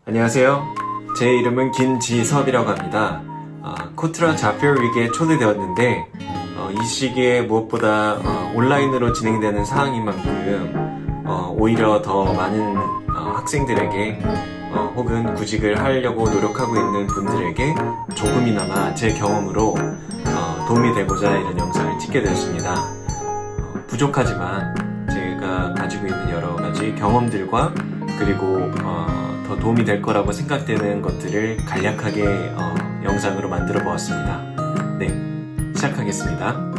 안녕하세요. 제 이름은 김지섭이라고 합니다. 코트라 자페어 위기에 초대되었는데 이 시기에 무엇보다 온라인으로 진행되는 상황인 만큼 오히려 더 많은 학생들에게 혹은 구직을 하려고 노력하고 있는 분들에게 조금이나마 제 경험으로 도움이 되고자 이런 영상을 찍게 되었습니다. 부족하지만 제가 가지고 있는 여러 가지 경험들과 그리고 더 도움이 될 거라고 생각되는 것들을 간략하게 영상으로 만들어 보았습니다. 네, 시작하겠습니다.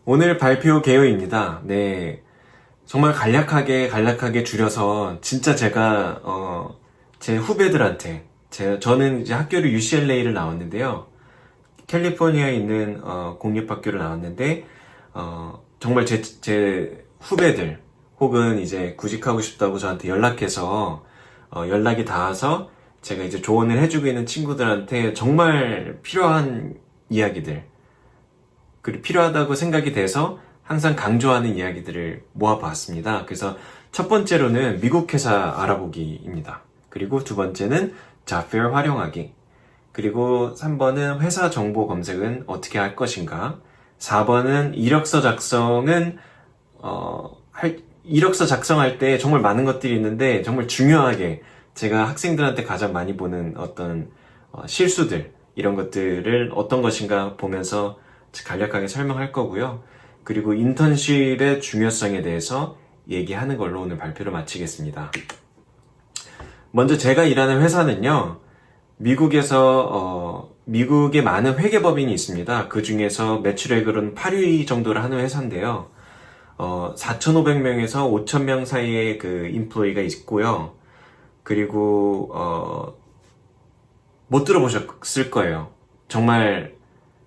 오늘 발표 개요입니다. 네, 정말 간략하게 줄여서 진짜 제가 제 후배들한테 저는 이제 학교를 UCLA를 나왔는데요. 캘리포니아에 있는 공립학교를 나왔는데 정말 제 후배들 혹은 이제 구직하고 싶다고 저한테 연락해서 연락이 닿아서 제가 이제 조언을 해주고 있는 친구들한테 정말 필요한 이야기들 그리고 필요하다고 생각이 돼서 항상 강조하는 이야기들을 모아봤습니다. 그래서 첫 번째로는 미국 회사 알아보기입니다. 그리고 두 번째는 자페어 활용하기, 그리고 3번은 회사 정보 검색은 어떻게 할 것인가, 4번은 이력서 작성은 이력서 작성할 때 정말 많은 것들이 있는데 정말 중요하게 제가 학생들한테 가장 많이 보는 어떤 실수들, 이런 것들을 어떤 것인가 보면서 간략하게 설명할 거고요. 그리고 인턴십의 중요성에 대해서 얘기하는 걸로 오늘 발표를 마치겠습니다. 먼저 제가 일하는 회사는요, 미국에 많은 회계법인이 있습니다. 그 중에서 매출액으로는 8위 정도를 하는 회사인데요. 4,500명에서 5,000명 사이의 그 인플로이가 있고요. 그리고 못 들어보셨을 거예요. 정말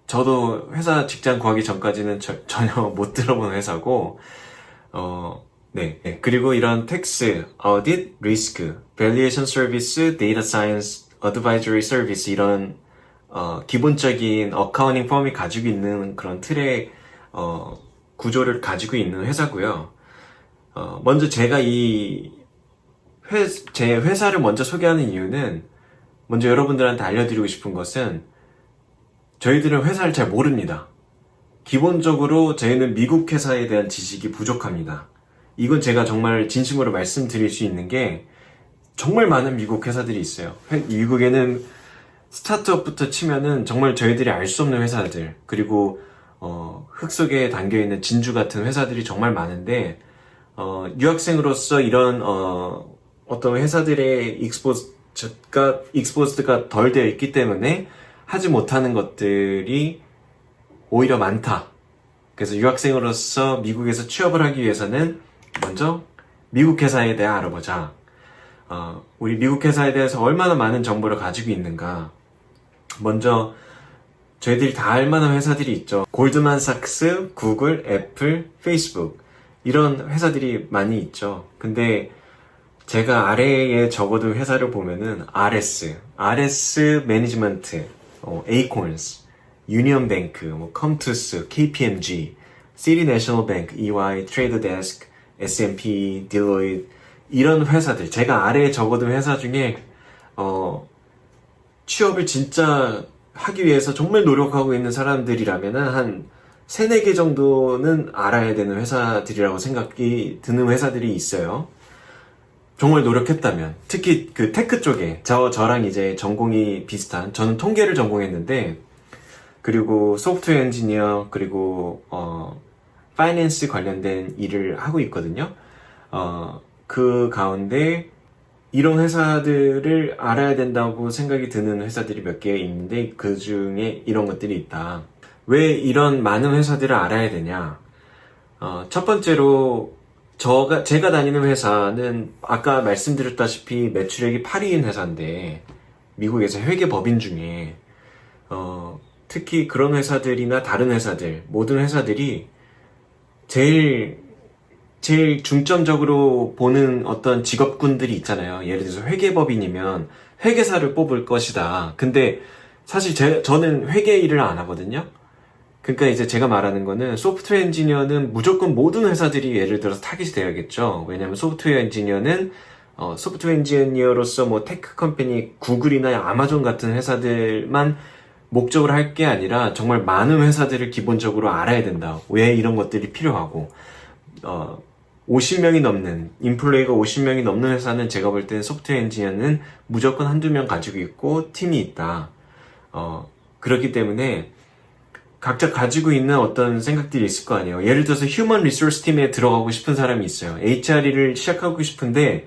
저도 회사 직장 구하기 전까지는 전혀 못 들어본 회사고, 네. 그리고 이런 텍스, 어딧, 리스크, 밸류에이션 서비스, 데이터 사이언스, 어드바이저리 서비스, 이런 기본적인 어카운팅 펌이 가지고 있는 그런 틀의 구조를 가지고 있는 회사고요. 먼저 제가 제 회사를 먼저 소개하는 이유는, 먼저 여러분들한테 알려드리고 싶은 것은 저희들은 회사를 잘 모릅니다. 기본적으로 저희는 미국 회사에 대한 지식이 부족합니다. 이건 제가 정말 진심으로 말씀드릴 수 있는 게, 정말 많은 미국 회사들이 있어요. 미국에는 스타트업부터 치면은 정말 저희들이 알 수 없는 회사들, 그리고 흙 속에 담겨있는 진주 같은 회사들이 정말 많은데, 유학생으로서 이런 어떤 회사들의 익스포즈가 덜 되어 있기 때문에 하지 못하는 것들이 오히려 많다. 그래서 유학생으로서 미국에서 취업을 하기 위해서는 먼저 미국 회사에 대해 알아보자. 우리 미국 회사에 대해서 얼마나 많은 정보를 가지고 있는가. 먼저 저희들이 다 알만한 회사들이 있죠. 골드만삭스, 구글, 애플, 페이스북, 이런 회사들이 많이 있죠. 근데 제가 아래에 적어둔 회사를 보면은 RS 매니지먼트, 에이콘스, 유니언뱅크, 컴투스, KPMG, 시티내셔널뱅크, EY, 트레이더데스크, S&P, 딜로이트, 이런 회사들, 제가 아래에 적어둔 회사 중에 취업을 진짜 하기 위해서 정말 노력하고 있는 사람들이라면은 한 3-4개 정도는 알아야 되는 회사들이라고 생각이 드는 회사들이 있어요. 정말 노력했다면. 특히 그 테크 쪽에 저랑 이제 전공이 비슷한, 저는 통계를 전공했는데, 그리고 소프트웨어 엔지니어, 그리고 파이낸스 관련된 일을 하고 있거든요. 그 가운데 이런 회사들을 알아야 된다고 생각이 드는 회사들이 몇 개 있는데, 그 중에 이런 것들이 있다. 왜 이런 많은 회사들을 알아야 되냐? 첫 번째로 제가 다니는 회사는 아까 말씀드렸다시피 매출액이 8위인 회사인데, 미국에서 회계법인 중에 특히 그런 회사들이나 다른 회사들, 모든 회사들이 제일 제일 중점적으로 보는 어떤 직업군들이 있잖아요. 예를 들어서 회계법인이면 회계사를 뽑을 것이다. 근데 사실 저는 회계 일을 안 하거든요. 그러니까 이제 제가 말하는 거는 소프트웨어 엔지니어는 무조건 모든 회사들이 예를 들어서 타깃이 돼야겠죠. 왜냐하면 소프트웨어 엔지니어는 소프트웨어 엔지니어로서 뭐 테크 컴퍼니 구글이나 아마존 같은 회사들만 목적으로 할 게 아니라 정말 많은 회사들을 기본적으로 알아야 된다. 왜 이런 것들이 필요하고 50명이 넘는 인플레이가 50명이 넘는 회사는 제가 볼 때는 소프트웨어 엔지니어는 무조건 한두 명 가지고 있고 팀이 있다. 그렇기 때문에 각자 가지고 있는 어떤 생각들이 있을 거 아니에요. 예를 들어서 휴먼 리소스 팀에 들어가고 싶은 사람이 있어요. HR을 시작하고 싶은데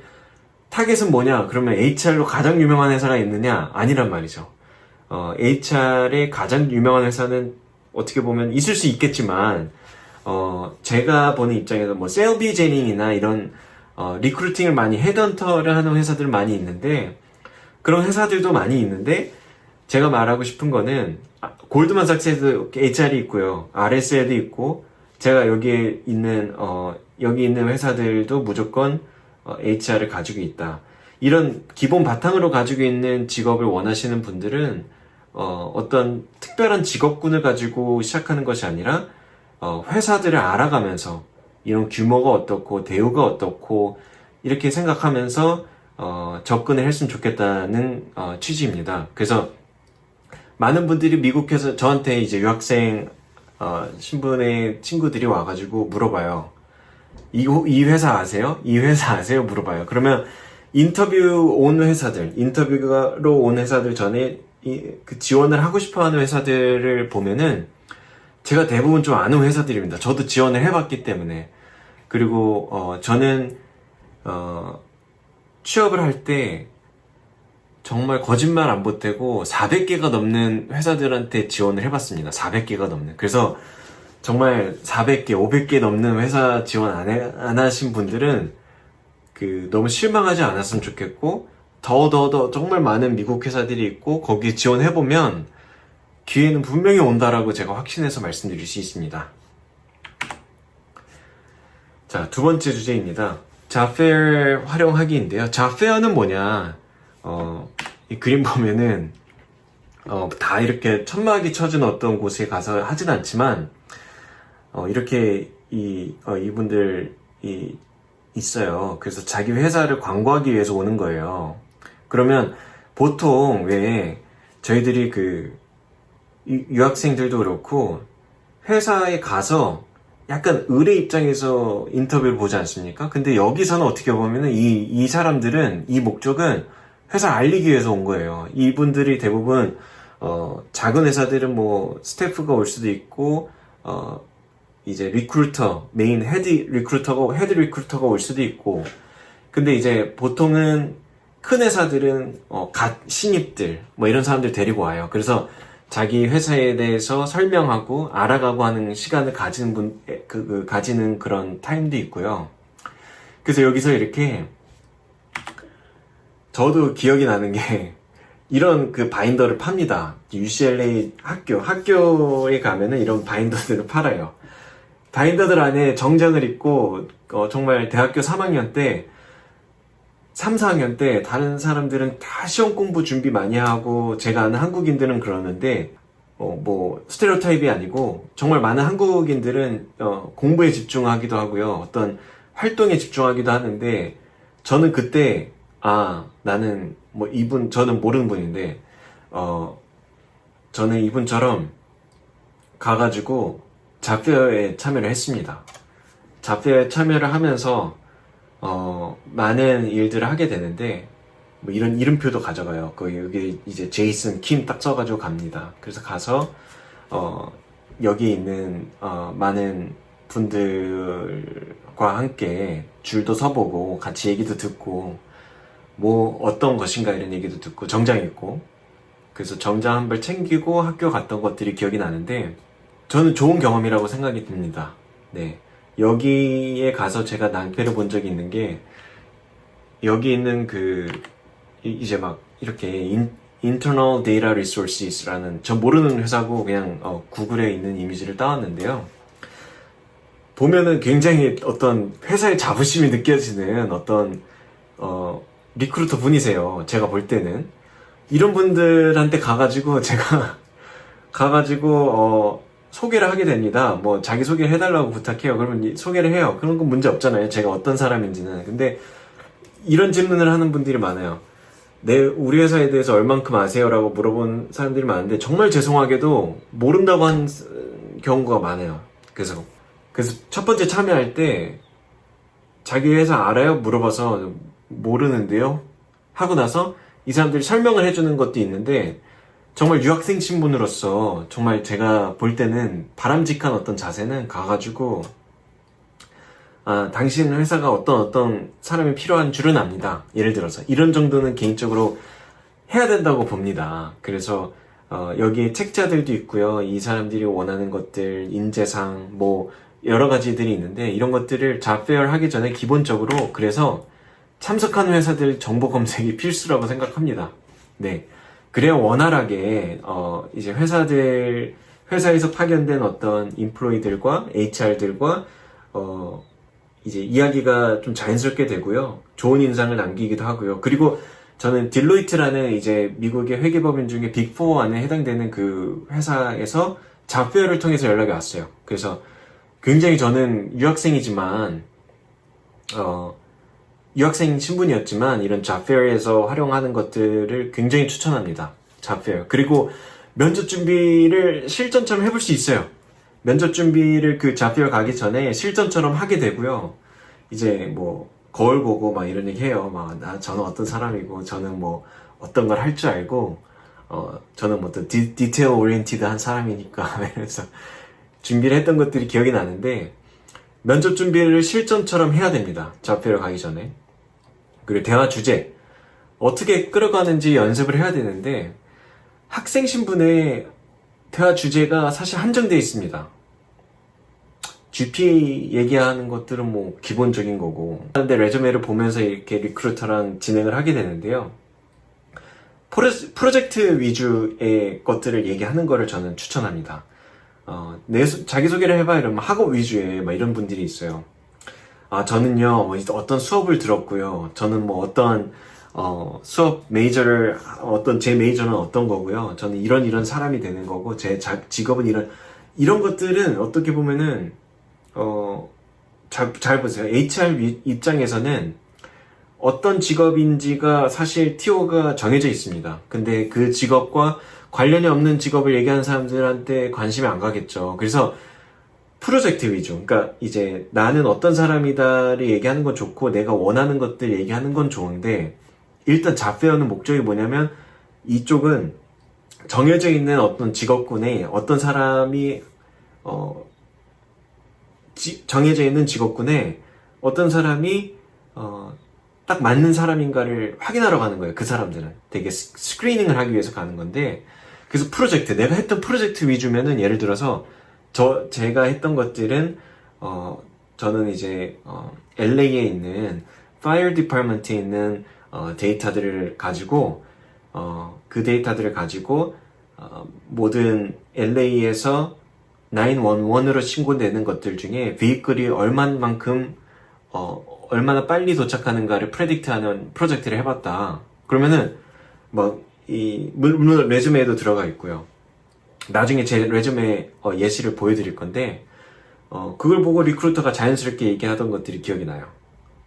타겟은 뭐냐? 그러면 HR로 가장 유명한 회사가 있느냐? 아니란 말이죠. HR의 가장 유명한 회사는 어떻게 보면 있을 수 있겠지만 제가 보는 입장에서 뭐 셀비 제닝이나 이런 리크루팅을 많이 헤드헌터를 하는 회사들 많이 있는데 그런 회사들도 많이 있는데 제가 말하고 싶은 거는 골드만삭스에도 HR이 있고요. RS에도 있고 제가 여기 있는 회사들도 무조건 HR을 가지고 있다. 이런 기본 바탕으로 가지고 있는 직업을 원하시는 분들은 어떤 특별한 직업군을 가지고 시작하는 것이 아니라 회사들을 알아가면서 이런 규모가 어떻고 대우가 어떻고 이렇게 생각하면서 접근을 했으면 좋겠다는 취지입니다. 그래서 많은 분들이 미국에서 저한테 이제 유학생 신분의 친구들이 와가지고 물어봐요. 이 회사 아세요? 이 회사 아세요? 물어봐요. 그러면 인터뷰로 온 회사들 전에 그 지원을 하고 싶어하는 회사들을 보면은 제가 대부분 좀 아는 회사들입니다. 저도 지원을 해봤기 때문에. 그리고 저는 취업을 할 때 정말 거짓말 안 보태고 400개가 넘는 회사들한테 지원을 해봤습니다. 400개가 넘는. 그래서 정말 400개, 500개 넘는 회사 지원 안 하신 분들은 너무 실망하지 않았으면 좋겠고 더 정말 많은 미국 회사들이 있고 거기에 지원해보면 기회는 분명히 온다라고 제가 확신해서 말씀드릴 수 있습니다. 자, 두 번째 주제입니다. 자페어 활용하기인데요. 자페어는 뭐냐? 이 그림 보면은 다 이렇게 천막이 쳐진 어떤 곳에 가서 하진 않지만 이렇게 이분들이 있어요. 그래서 자기 회사를 광고하기 위해서 오는 거예요. 그러면 보통 왜 저희들이 유학생들도 그렇고 회사에 가서 약간 의뢰 입장에서 인터뷰를 보지 않습니까? 근데 여기서는 어떻게 보면은 이 사람들은 이 목적은 회사 알리기 위해서 온 거예요. 이분들이 대부분 작은 회사들은 뭐 스태프가 올 수도 있고 이제 리크루터, 메인 헤드 리크루터가 올 수도 있고 근데 이제 보통은 큰 회사들은 신입들 뭐 이런 사람들 데리고 와요. 그래서 자기 회사에 대해서 설명하고 알아가고 하는 시간을 가지는 그런 타임도 있고요. 그래서 여기서 이렇게 저도 기억이 나는 게 이런 바인더를 팝니다. UCLA 학교에 가면은 이런 바인더들을 팔아요. 바인더들 안에 정장을 입고 정말 대학교 3학년 때 3, 4학년 때 다른 사람들은 다 시험 공부 준비 많이 하고 제가 아는 한국인들은 그러는데 뭐 스테레오타입이 아니고 정말 많은 한국인들은 공부에 집중하기도 하고요. 어떤 활동에 집중하기도 하는데 저는 그때 나는 뭐 저는 모르는 분인데 저는 이분처럼 가가지고 잡페어에 참여를 했습니다. 잡페어에 참여를 하면서 많은 일들을 하게 되는데 뭐 이런 이름표도 가져가요. 여기 이제 제이슨 킴 딱 써가지고 갑니다. 그래서 가서 여기 있는 많은 분들과 함께 줄도 서보고 같이 얘기도 듣고 뭐 어떤 것인가 이런 얘기도 듣고 정장 입고 그래서 정장 한 벌 챙기고 학교 갔던 것들이 기억이 나는데 저는 좋은 경험이라고 생각이 듭니다. 네. 여기에 가서 제가 낭패를 본 적이 있는 게 여기 있는 이제 막 이렇게 Internal Data Resources라는 저 모르는 회사고 그냥 구글에 있는 이미지를 따왔는데요. 보면은 굉장히 어떤 회사의 자부심이 느껴지는 어떤 리크루터 분이세요. 제가 볼 때는 이런 분들한테 가가지고 제가 가가지고 소개를 하게 됩니다. 뭐 자기 소개를 해달라고 부탁해요. 그러면 소개를 해요. 그런 건 문제 없잖아요. 제가 어떤 사람인지는. 근데 이런 질문을 하는 분들이 많아요. 우리 회사에 대해서 얼만큼 아세요라고 물어본 사람들이 많은데 정말 죄송하게도 모른다고 한 경우가 많아요. 그래서 첫 번째 참여할 때 자기 회사 알아요? 물어봐서 모르는데요? 하고 나서 이 사람들이 설명을 해주는 것도 있는데 정말 유학생 신분으로서 정말 제가 볼 때는 바람직한 어떤 자세는 가가지고 당신 회사가 어떤 사람이 필요한 줄은 압니다. 예를 들어서 이런 정도는 개인적으로 해야 된다고 봅니다. 그래서 여기에 책자들도 있고요. 이 사람들이 원하는 것들, 인재상 뭐 여러 가지들이 있는데 이런 것들을 잡페어 하기 전에 기본적으로 그래서 참석하는 회사들 정보 검색이 필수라고 생각합니다. 네. 그래야 원활하게 이제 회사에서 파견된 어떤 인플로이들과 HR들과 이제 이야기가 좀 자연스럽게 되고요. 좋은 인상을 남기기도 하고요. 그리고 저는 딜로이트라는 이제 미국의 회계법인 중에 빅4 안에 해당되는 그 회사에서 잡페어를 통해서 연락이 왔어요. 그래서 굉장히 저는 유학생이지만 유학생 신분이었지만 이런 잡페어에서 활용하는 것들을 굉장히 추천합니다. 잡페어. 그리고 면접 준비를 실전처럼 해볼 수 있어요. 면접 준비를 그 잡페어 가기 전에 실전처럼 하게 되고요. 이제 뭐 거울 보고 막 이런 얘기 해요. 저는 어떤 사람이고 저는 뭐 어떤 걸 할 줄 알고 저는 뭐 어떤 디테일 오리엔티드한 사람이니까 이러면서 준비를 했던 것들이 기억이 나는데 면접 준비를 실전처럼 해야 됩니다. 잡페어 가기 전에. 그리고 대화 주제 어떻게 끌어가는지 연습을 해야 되는데 학생 신분의 대화 주제가 사실 한정되어 있습니다. GP 얘기하는 것들은 뭐 기본적인 거고 근데 레주메를 보면서 이렇게 리크루터랑 진행을 하게 되는데요. 프로젝트 위주의 것들을 얘기하는 거를 저는 추천합니다. 자기소개를 해봐 이러면 학업 위주의 막 이런 분들이 있어요. 저는요 뭐 어떤 수업을 들었고요. 저는 뭐 어떤 수업 메이저를 제 메이저는 어떤 거고요. 저는 이런 사람이 되는 거고 제 직업은 이런 것들은 어떻게 보면은 잘 보세요. HR 입장에서는 어떤 직업인지가 사실 TO가 정해져 있습니다. 근데 그 직업과 관련이 없는 직업을 얘기하는 사람들한테 관심이 안 가겠죠. 그래서 프로젝트 위주. 그러니까 이제 나는 어떤 사람이다를 얘기하는 건 좋고 내가 원하는 것들 얘기하는 건 좋은데 일단 잡페어는 목적이 뭐냐면 이쪽은 정해져 있는 어떤 직업군에 어떤 사람이 정해져 있는 직업군에 어떤 사람이 딱 맞는 사람인가를 확인하러 가는 거예요. 그 사람들은 되게 스크리닝을 하기 위해서 가는 건데 그래서 내가 했던 프로젝트 위주면은 예를 들어서 제가 했던 것들은 저는 이제 LA에 있는 Fire Department에 있는 데이터들을 가지고 그 데이터들을 가지고 모든 LA에서 911으로 신고되는 것들 중에 베이클이 얼마나 빨리 도착하는가를 프레딕트하는 프로젝트를 해봤다. 그러면은 물론 레주메에도 들어가 있고요. 나중에 제 레주메 예시를 보여드릴 건데 그걸 보고 리크루터가 자연스럽게 얘기하던 것들이 기억이 나요.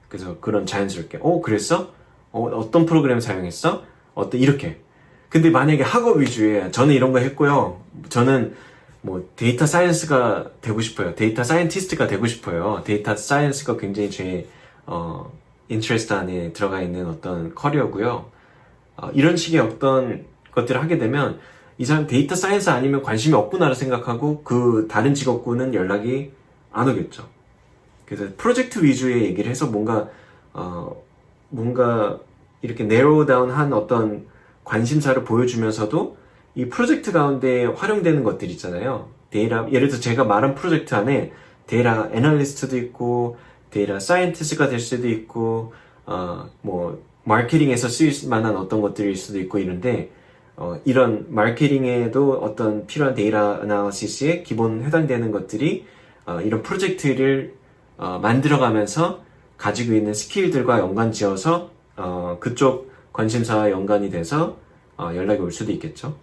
그래서 그런 자연스럽게 그랬어? 어떤 프로그램 사용했어? 이렇게. 근데 만약에 학업 위주에 저는 이런 거 했고요. 저는 뭐 데이터 사이언스가 되고 싶어요. 데이터 사이언티스트가 되고 싶어요. 데이터 사이언스가 굉장히 제 인트레스트 안에 들어가 있는 어떤 커리어고요. 이런 식의 어떤 것들을 하게 되면 이 사람 데이터 사이언스 아니면 관심이 없구나를 생각하고 그 다른 직업군은 연락이 안 오겠죠. 그래서 프로젝트 위주의 얘기를 해서 뭔가 이렇게 네로우 다운한 어떤 관심사를 보여주면서도 이 프로젝트 가운데 활용되는 것들 있잖아요. 예를 들어 제가 말한 프로젝트 안에 데이터 애널리스트도 있고 데이터 사이언티스트가 될 수도 있고 뭐 마케팅에서 쓰일 만한 어떤 것들일 수도 있고 이런데 이런 마케팅에도 어떤 필요한 데이터 아나리시스에 기본 해당되는 것들이 이런 프로젝트를 만들어가면서 가지고 있는 스킬들과 연관 지어서 그쪽 관심사와 연관이 돼서 연락이 올 수도 있겠죠.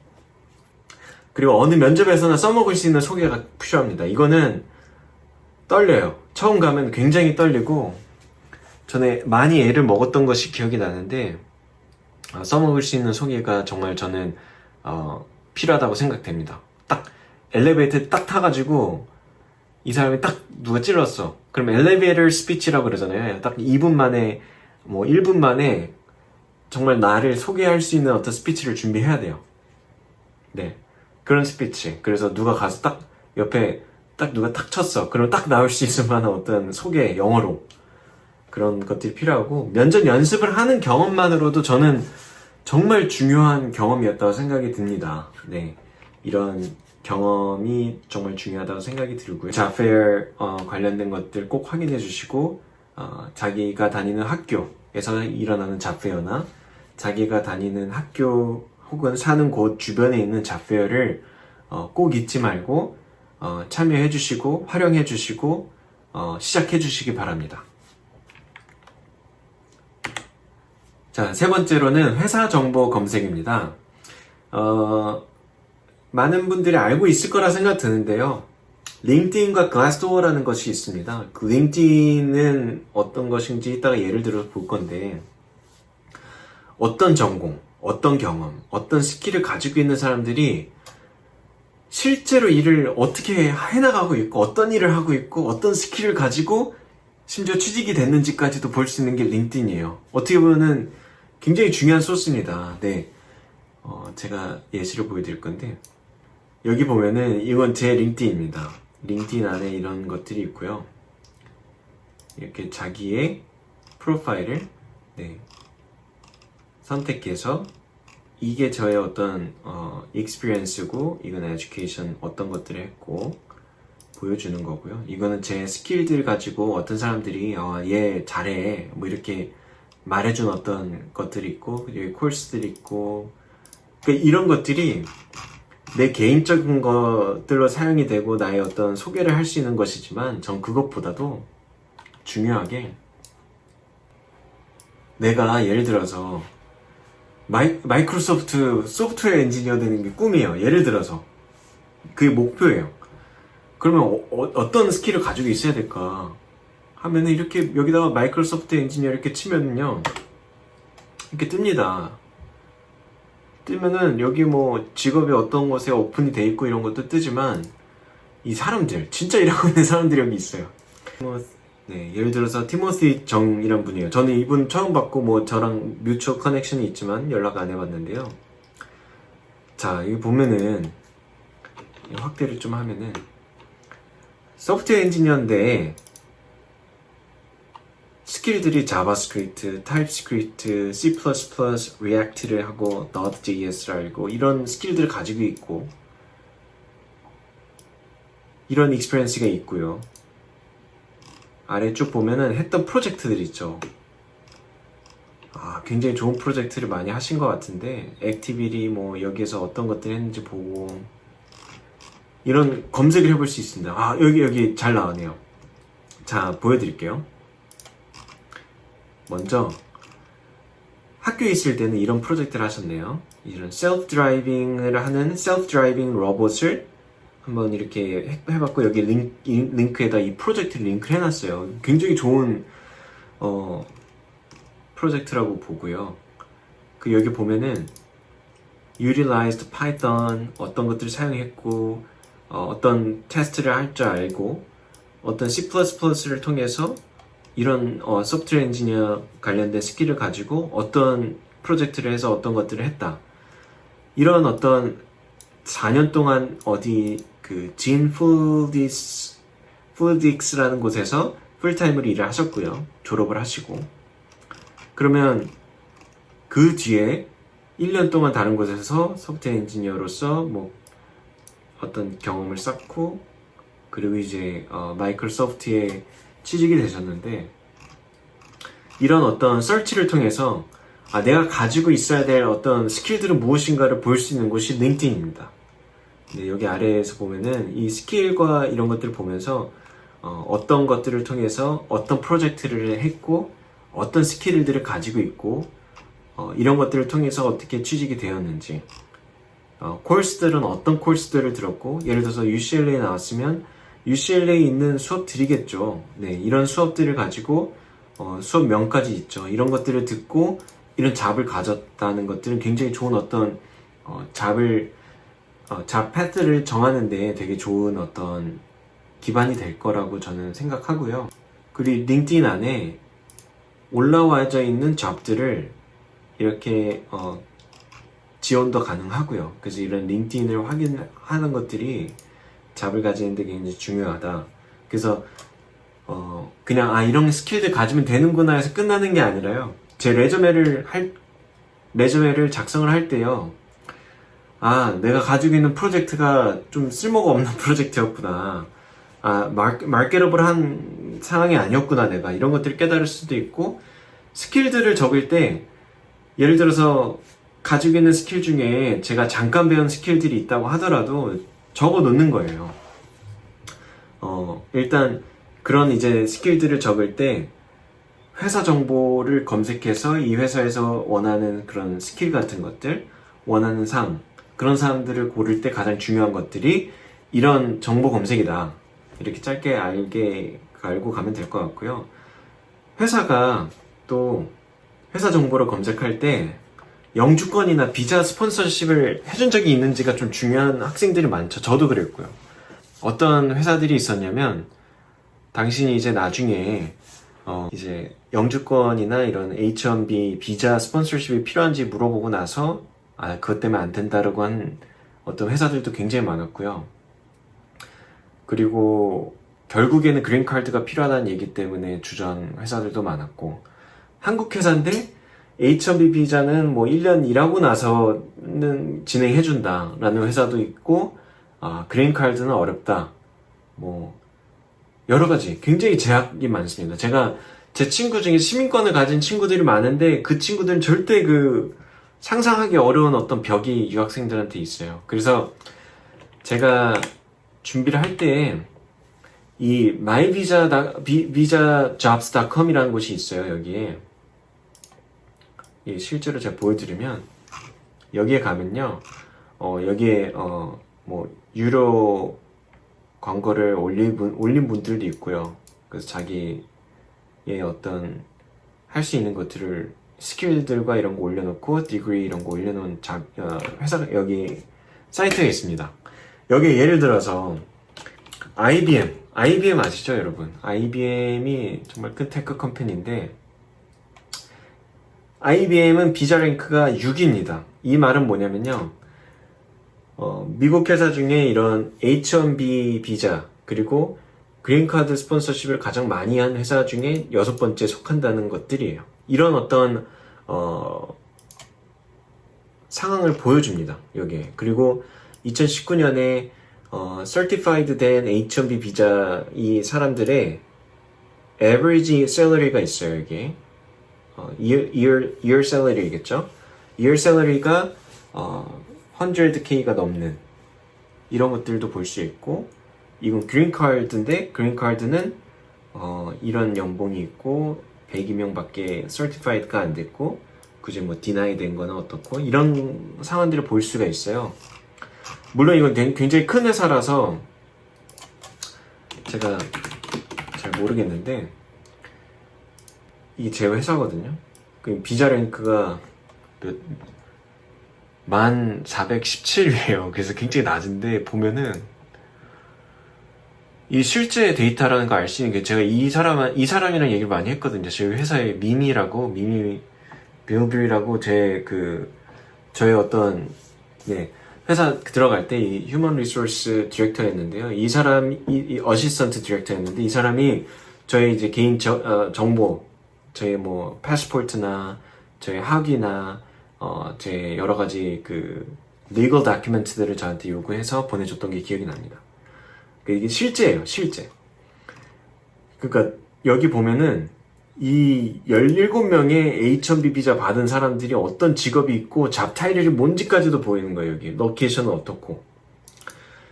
그리고 어느 면접에서나 써먹을 수 있는 소개가 필요합니다. 이거는 떨려요. 처음 가면 굉장히 떨리고 전에 많이 애를 먹었던 것이 기억이 나는데 써먹을 수 있는 소개가 정말 저는 필요하다고 생각됩니다. 딱 엘리베이터 딱 타가지고 이 사람이 딱 누가 찔렀어. 그럼 엘리베이터 스피치라고 그러잖아요. 딱 2분 만에 뭐 1분 만에 정말 나를 소개할 수 있는 어떤 스피치를 준비해야 돼요. 네, 그런 스피치. 그래서 누가 가서 딱 옆에 딱 누가 탁 쳤어. 그럼 딱 나올 수 있을 만한 어떤 소개, 영어로. 그런 것들이 필요하고, 면접 연습을 하는 경험만으로도 저는 정말 중요한 경험이었다고 생각이 듭니다. 네, 이런 경험이 정말 중요하다고 생각이 들고요. 잡페어 관련된 것들 꼭 확인해 주시고, 자기가 다니는 학교에서 일어나는 잡페어나 자기가 다니는 학교 혹은 사는 곳 주변에 있는 잡페어를 꼭 잊지 말고 참여해 주시고 활용해 주시고 시작해 주시기 바랍니다. 자, 세 번째로는 회사 정보 검색입니다. 많은 분들이 알고 있을 거라 생각 드는데요. 링크드인과 글래스도어라는 것이 있습니다. 그 링크드인은 어떤 것인지 이따가 예를 들어서 볼 건데, 어떤 전공, 어떤 경험, 어떤 스킬을 가지고 있는 사람들이 실제로 일을 어떻게 해나가고 있고, 어떤 일을 하고 있고, 어떤 스킬을 가지고 심지어 취직이 됐는지까지도 볼 수 있는 게 링크드인이에요. 어떻게 보면은 굉장히 중요한 소스입니다. 네, 제가 예시를 보여드릴 건데, 여기 보면은 이건 제 링크드인입니다. 링크드인 안에 이런 것들이 있고요. 이렇게 자기의 프로파일을 선택해서 이게 저의 어떤 experience고 이건 education 어떤 것들을 했고 보여주는 거고요. 이거는 제 스킬들 가지고 어떤 사람들이 얘 잘해 뭐 이렇게 말해준 어떤 것들이 있고 여기 코र्स들이 있고 그러니까 이런 것들이 내 개인적인 것들로 사용이 되고 나의 어떤 소개를 할 수 있는 것이지만 전 그것보다도 중요하게 내가 예를 들어서 마이크로소프트 소프트웨어 엔지니어 되는 게 꿈이에요. 예를 들어서 그게 목표예요. 그러면 어떤 스킬을 가지고 있어야 될까 하면은 이렇게 여기다가 마이크로소프트 엔지니어 이렇게 치면은요 이렇게 뜹니다. 뜨면은 여기 뭐 직업이 어떤 곳에 오픈이 돼 있고 이런 것도 뜨지만 이 사람들 진짜 일하고 있는 사람들이 여기 있어요. 네, 예를 들어서 티모시 정이란 분이에요. 저는 이분 처음 봤고 뭐 저랑 뮤추얼 커넥션이 있지만 연락 안 해봤는데요. 자, 여기 보면은 확대를 좀 하면은 소프트웨어 엔지니어인데 스킬들이 자바스크립트, 타입스크립트, C++, 리액트를 하고 Node.js를 알고 이런 스킬들을 가지고 있고 이런 익스피리언스가 있고요. 아래 쭉 보면은 했던 프로젝트들 있죠. 굉장히 좋은 프로젝트를 많이 하신 것 같은데 액티비티 뭐 여기에서 어떤 것들을 했는지 보고 이런 검색을 해볼 수 있습니다. 여기 잘 나오네요. 자, 보여드릴게요. 먼저 학교에 있을 때는 이런 프로젝트를 하셨네요. 이런 셀프 드라이빙을 하는 셀프 드라이빙 로봇을 한번 이렇게 해봤고 여기 링크에다 이 프로젝트 링크를 해놨어요. 굉장히 좋은 프로젝트라고 보고요. 그 여기 보면은 utilized Python 어떤 것들을 사용했고 어떤 테스트를 할 줄 알고 어떤 C++를 통해서 이런 소프트웨어 엔지니어 관련된 스킬을 가지고 어떤 프로젝트를 해서 어떤 것들을 했다. 이런 어떤 4년 동안 어디 그 진 풀딕스라는 곳에서 풀타임으로 일을 하셨고요. 졸업을 하시고 그러면 그 뒤에 1년 동안 다른 곳에서 소프트웨어 엔지니어로서 뭐 어떤 경험을 쌓고 그리고 이제 마이크로소프트에 취직이 되셨는데 이런 어떤 서치를 통해서 내가 가지고 있어야 될 어떤 스킬들은 무엇인가를 볼 수 있는 곳이 링크드인입니다. 네, 여기 아래에서 보면은 이 스킬과 이런 것들을 보면서 어떤 것들을 통해서 어떤 프로젝트를 했고 어떤 스킬들을 가지고 있고 이런 것들을 통해서 어떻게 취직이 되었는지 코र्스들은 어떤 코र्스들을 들었고 예를 들어서 UCLA에 나왔으면 UCLA에 있는 수업들이겠죠. 네, 이런 수업들을 가지고 수업 명까지 있죠. 이런 것들을 듣고 이런 잡을 가졌다는 것들은 굉장히 좋은 어떤 잡 패스를 정하는데 되게 좋은 어떤 기반이 될 거라고 저는 생각하고요. 그리고 링크드인 안에 올라와져 있는 잡들을 이렇게 지원도 가능하고요. 그래서 이런 링크드인을 확인하는 것들이 잡을 가지는데 굉장히 중요하다. 그래서 그냥 이런 스킬들 가지면 되는구나 해서 끝나는 게 아니라요. 제 레저메를 작성을 할 때요. 내가 가지고 있는 프로젝트가 좀 쓸모가 없는 프로젝트였구나. 마켓업을 한 상황이 아니었구나, 내가. 이런 것들을 깨달을 수도 있고, 스킬들을 적을 때, 예를 들어서, 가지고 있는 스킬 중에 제가 잠깐 배운 스킬들이 있다고 하더라도 적어 놓는 거예요. 일단, 그런 이제 스킬들을 적을 때, 회사 정보를 검색해서 이 회사에서 원하는 그런 스킬 같은 것들, 원하는 그런 사람들을 고를 때 가장 중요한 것들이 이런 정보 검색이다. 이렇게 짧게 알고 가면 될 것 같고요. 회사가 또 회사 정보를 검색할 때 영주권이나 비자 스폰서십을 해준 적이 있는지가 좀 중요한 학생들이 많죠. 저도 그랬고요. 어떤 회사들이 있었냐면 당신이 이제 나중에 이제 영주권이나 이런 H1B 비자 스폰서십이 필요한지 물어보고 나서 그것 때문에 안 된다라고 한 어떤 회사들도 굉장히 많았고요. 그리고 결국에는 그린카드가 필요하다는 얘기 때문에 주전 회사들도 많았고, 한국 회사인데 H1B 비자는 뭐 1년 일하고 나서는 진행해준다 라는 회사도 있고, 그린카드는 어렵다, 뭐 여러 가지 굉장히 제약이 많습니다. 제가 제 친구 중에 시민권을 가진 친구들이 많은데 그 친구들은 절대 상상하기 어려운 어떤 벽이 유학생들한테 있어요. 그래서 제가 준비를 할 때 이 myvisajobs.com이라는 곳이 있어요. 여기에 실제로 제가 보여드리면 여기에 가면요, 여기에 뭐 유료 광고를 올린 분들도 있고요. 그래서 자기의 어떤 할 수 있는 것들을 스킬들과 이런 거 올려놓고 디그리 이런 거 올려놓은 회사가 여기 사이트가 있습니다. 여기 예를 들어서 IBM 아시죠, 여러분? IBM이 정말 큰 테크 컴퍼니인데 IBM은 비자 랭크가 6입니다. 이 말은 뭐냐면요, 미국 회사 중에 이런 H1B 비자 그리고 그린카드 스폰서십을 가장 많이 한 회사 중에 6번째 속한다는 것들이에요. 이런 어떤 상황을 보여줍니다, 여기에. 그리고 2019년에 certified 된 H1B 비자 이 사람들의 average salary가 있어요. 여기에 year salary겠죠. year salary가 100K가 넘는 이런 것들도 볼 수 있고, 이건 그린카드인데 그린카드는 이런 연봉이 있고 102명밖에 certified가 안 됐고 그제 뭐 deny 된 거나 어떻고 이런 상황들을 볼 수가 있어요. 물론 이건 굉장히 큰 회사라서 제가 잘 모르겠는데 이게 제 회사거든요. 그 비자 랭크가 1417위에요. 그래서 굉장히 낮은데 보면은 이 실제 데이터라는 거 알 수 있는 게, 제가 이 사람이랑 얘기를 많이 했거든요. 저희 회사에 미미라고 저의 어떤 회사 들어갈 때 이 휴먼 리소스 디렉터였는데요. 이 사람이 어시스턴트 디렉터였는데 이 사람이 저의 이제 개인 정보, 저의 뭐 패스포트나 저의 학위나 제 여러 가지 legal documents들을 저한테 요구해서 보내줬던 게 기억이 납니다. 이게 실제예요, 실제. 그러니까 여기 보면은 이 17명의 H1B 비자 받은 사람들이 어떤 직업이 있고 잡 타이틀이 뭔지까지도 보이는 거예요. 여기 로케이션은 어떻고.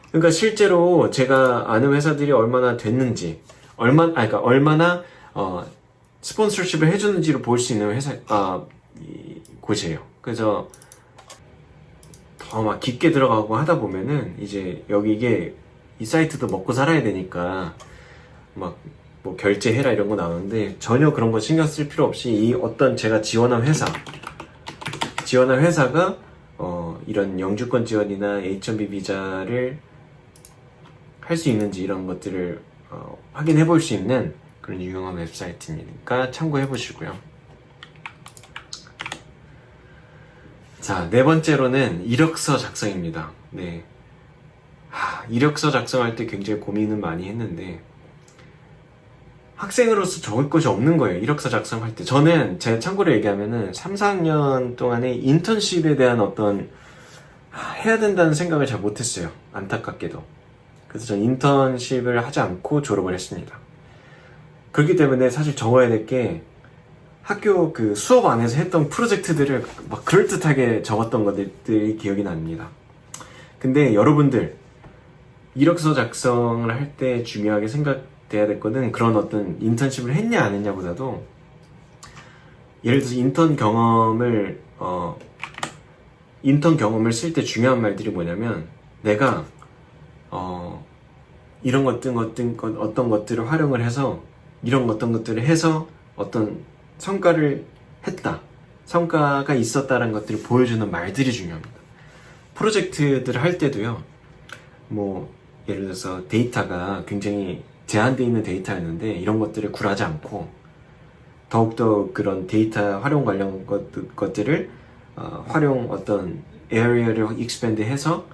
그러니까 실제로 제가 아는 회사들이 얼마나 됐는지, 그러니까 얼마나 스폰서십을 해주는지를 볼 수 있는 곳이에요. 그래서 더 막 깊게 들어가고 하다 보면은 이제 이 사이트도 먹고 살아야 되니까 막 뭐 결제해라 이런 거 나오는데 전혀 그런 거 신경 쓸 필요 없이 이 어떤 제가 지원한 회사가 이런 영주권 지원이나 H1B 비자를 할 수 있는지 이런 것들을 확인해 볼 수 있는 그런 유용한 웹사이트니까 참고해 보시고요. 자, 네 번째로는 이력서 작성입니다. 네. 이력서 작성할 때 굉장히 고민은 많이 했는데 학생으로서 적을 것이 없는 거예요. 이력서 작성할 때. 저는 제 참고로 얘기하면은 3, 4학년 동안의 인턴십에 대한 해야 된다는 생각을 잘 못했어요. 안타깝게도. 그래서 저는 인턴십을 하지 않고 졸업을 했습니다. 그렇기 때문에 사실 적어야 될 게 학교 그 수업 안에서 했던 프로젝트들을 막 그럴듯하게 적었던 것들이 기억이 납니다. 근데 여러분들 이력서 작성을 할 때 중요하게 생각돼야 될 거는 그런 어떤 인턴십을 했냐 안 했냐보다도 예를 들어서 인턴 경험을 쓸 때 중요한 말들이 뭐냐면 내가 이런 어떤 것들을 활용을 해서 이런 어떤 것들을 해서 어떤 성과를 했다, 성과가 있었다라는 것들을 보여주는 말들이 중요합니다. 프로젝트들을 할 때도요, 뭐 예를 들어서 데이터가 굉장히 제한되어 있는 데이터였는데 이런 것들을 굴하지 않고 더욱더 그런 데이터 활용 관련 것들을 활용 에어리어를 익스펜드 해서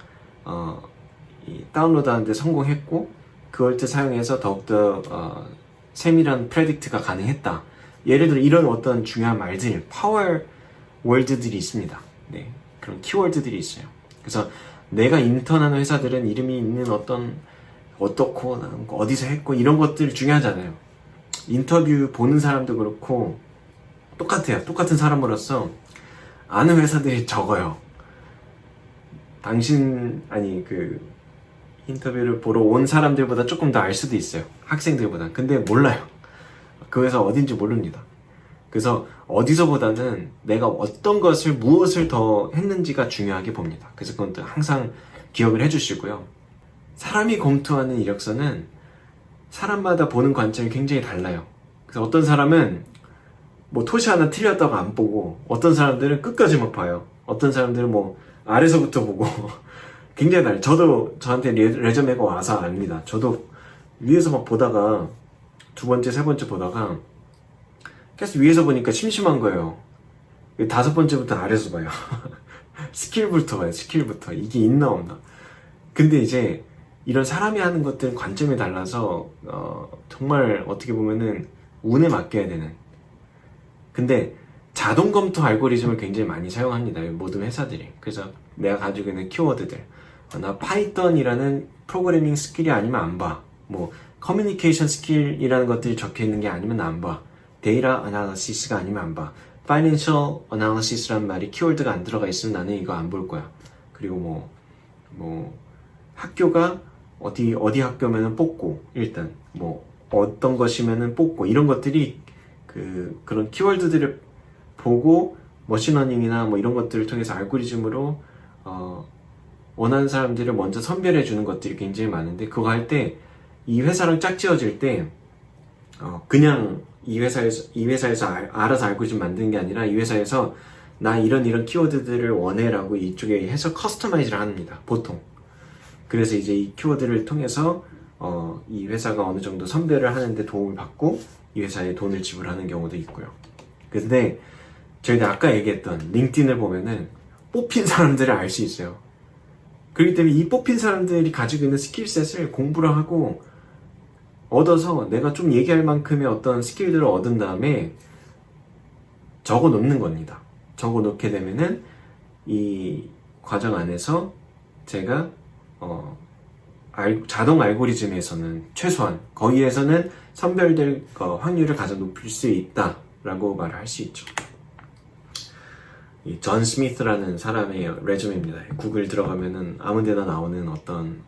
다운로드 하는데 성공했고 그걸 사용해서 더욱더 세밀한 프레딕트가 가능했다. 예를 들어 이런 어떤 중요한 말들, 파워 월드들이 있습니다. 네, 그런 키워드들이 있어요. 그래서 내가 인턴하는 회사들은 이름이 있는 어떻고 어디서 했고 이런 것들 중요하잖아요. 인터뷰 보는 사람도 그렇고 똑같아요. 똑같은 사람으로서 아는 회사들이 적어요. 인터뷰를 보러 온 사람들보다 조금 더 알 수도 있어요. 학생들보다. 근데 몰라요. 그 회사 어딘지 모릅니다. 그래서 어디서보다는 내가 무엇을 더 했는지가 중요하게 봅니다. 그래서 그건 또 항상 기억을 해주시고요. 사람이 검토하는 이력서는 사람마다 보는 관점이 굉장히 달라요. 그래서 어떤 사람은 뭐 토시 하나 틀렸다고 안 보고 어떤 사람들은 끝까지만 봐요. 어떤 사람들은 뭐 아래서부터 보고 굉장히 달라요. 저한테 레저메가 와서 압니다. 저도 위에서 막 보다가 두 번째, 세 번째 보다가 계속 위에서 보니까 심심한 거예요. 다섯 번째부터 아래서 봐요. 스킬부터 봐요. 스킬부터. 이게 있나 없나. 근데 이제 이런 사람이 하는 것들은 관점이 달라서 정말 어떻게 보면은 운에 맡겨야 되는. 근데 자동 검토 알고리즘을 굉장히 많이 사용합니다. 모든 회사들이. 그래서 내가 가지고 있는 키워드들. 나 파이썬이라는 프로그래밍 스킬이 아니면 안 봐. 뭐 커뮤니케이션 스킬이라는 것들이 적혀 있는 게 아니면 안 봐. 데이터 아나리시스가 아니면 안 봐. 파이낸셜 아나리시스라는 말이 키워드가 안 들어가 있으면 나는 이거 안 볼 거야. 그리고 학교가 어디 학교면은 뽑고 일단 어떤 것이면은 뽑고 이런 것들이 그런 키워드들을 보고 머신러닝이나 이런 것들을 통해서 알고리즘으로 원하는 사람들을 먼저 선별해 주는 것들이 굉장히 많은데 그거 할 때 이 회사랑 짝지어질 때 그냥 이 회사에서 알아서 알고리즘 만드는 게 아니라 이 회사에서 나 이런 키워드들을 원해라고 이쪽에 해서 커스터마이즈를 합니다. 보통. 그래서 이제 이 키워드를 통해서 이 회사가 어느 정도 선별을 하는데 도움을 받고 이 회사에 돈을 지불하는 경우도 있고요. 근데 저희가 아까 얘기했던 링크드인을 보면은 뽑힌 사람들을 알 수 있어요. 그렇기 때문에 이 뽑힌 사람들이 가지고 있는 스킬셋을 공부를 하고 얻어서 내가 좀 얘기할 만큼의 어떤 스킬들을 얻은 다음에 적어 놓는 겁니다. 적어 놓게 되면은 이 과정 안에서 제가 자동 알고리즘에서는 최소한 거기에서는 선별될 확률을 가장 높일 수 있다라고 말을 할 수 있죠. 이 존 스미스라는 사람의 레주메입니다. 구글 들어가면은 아무데나 나오는 어떤